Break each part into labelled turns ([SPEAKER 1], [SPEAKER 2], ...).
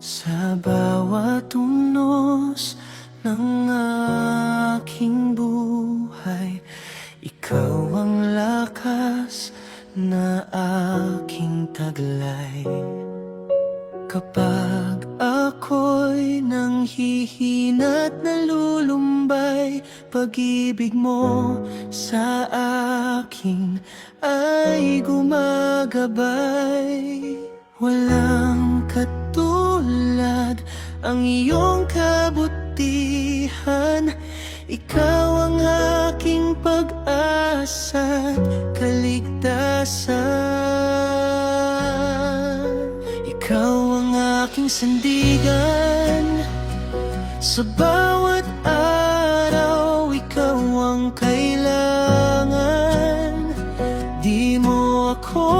[SPEAKER 1] Sa bawat unos ng aking buhay, ikaw ang lakas na aking taglay. Kapag ako'y nanghihina't nalulumbay, pag-ibig mo sa akin ay gumagabay. Walang katulad ang iyong kabutihan, ikaw ang aking pag-asa't kaligtasan. Ikaw ang aking sandigan, sa bawat araw ikaw ang kailangan. Di mo ako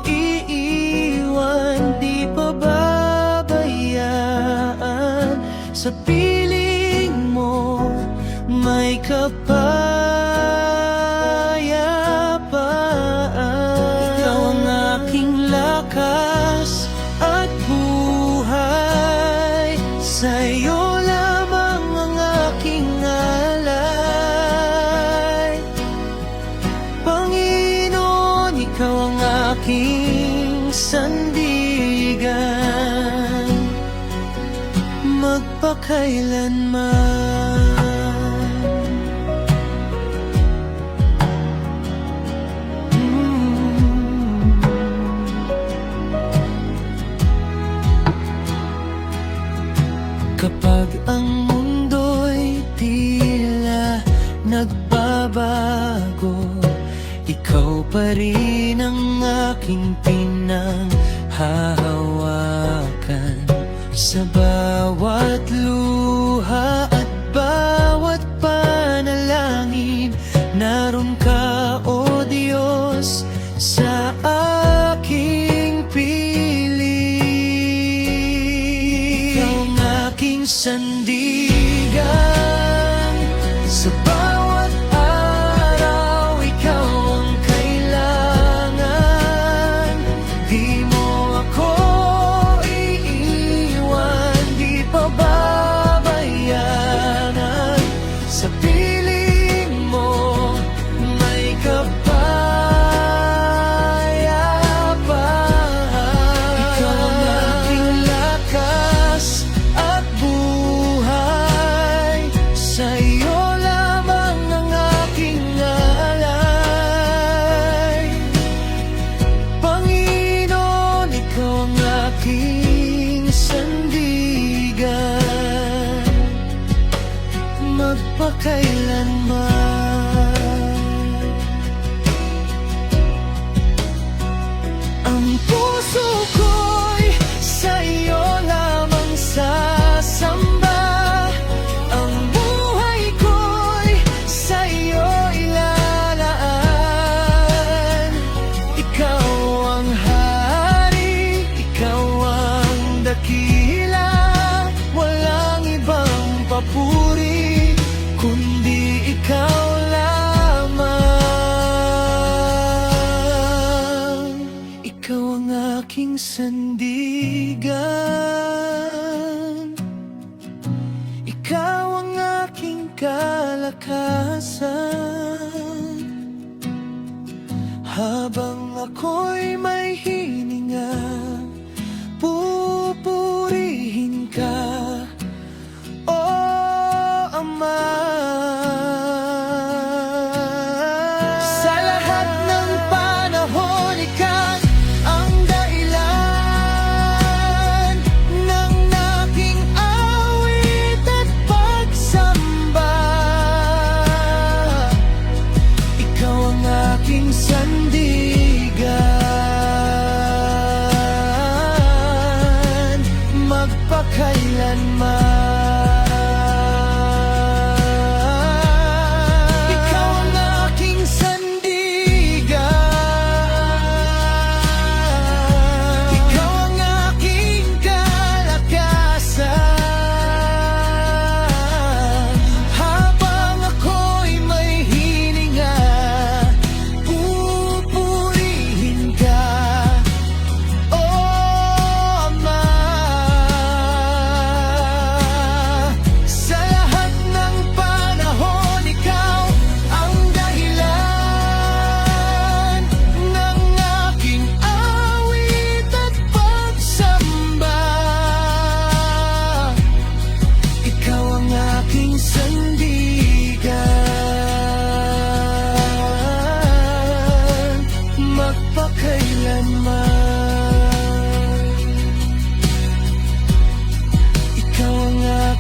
[SPEAKER 1] iiwan, di pababayaan. Sa piling mo may kapayapaan. Ikaw ang aking lakas at buhay, sa'yo lamang ang aking alay. Panginoon, ikaw ang aking sandigan, magpakailanman. Kapag ang mundo'y tila nagbabago, ikaw pa rin ang aking pinanghahawakan. Sa bawat luha at bawat panalangin, naroon ka, O Diyos, sa aking piling. Ikaw ang aking sandigan, sa bawat araw ikaw ang kailangan. Di mo ako iiwan, di pababayaan. Sa piling mo may kapayapaan. Ikaw ang aking lakas at buhay, sa'yo lamang ang aking alay. Panginoon, ikaw ang aking sandigan, magpakailanman. Ang puso ko'y sa'yo lamang sasamba, ang buhay ko'y sa'yo ilalaan. Ikaw ang hari, ikaw ang dakila, walang ibang papuri kundi ikaw lamang. Ikaw ang aking sandigan, ikaw ang aking kalakasan. Habang ako'y may hininga, pupurihin ka, O Ama. Sa lahat ng panahon, ikaw ang dahilan ng aking awit at pagsamba. Ikaw ang aking sandigan, magpakailanman. Ikaw ang aking sandigan, ikaw ang aking kalakasan.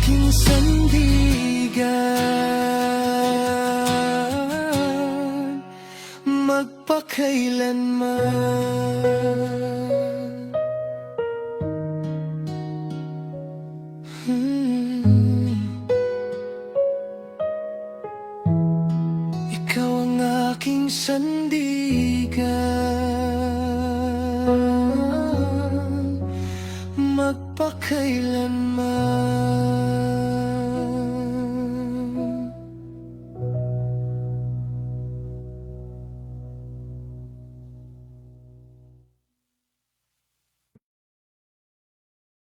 [SPEAKER 1] aking sandigan, magpakailanman. Ikaw ang aking sandigan, magpakailanman.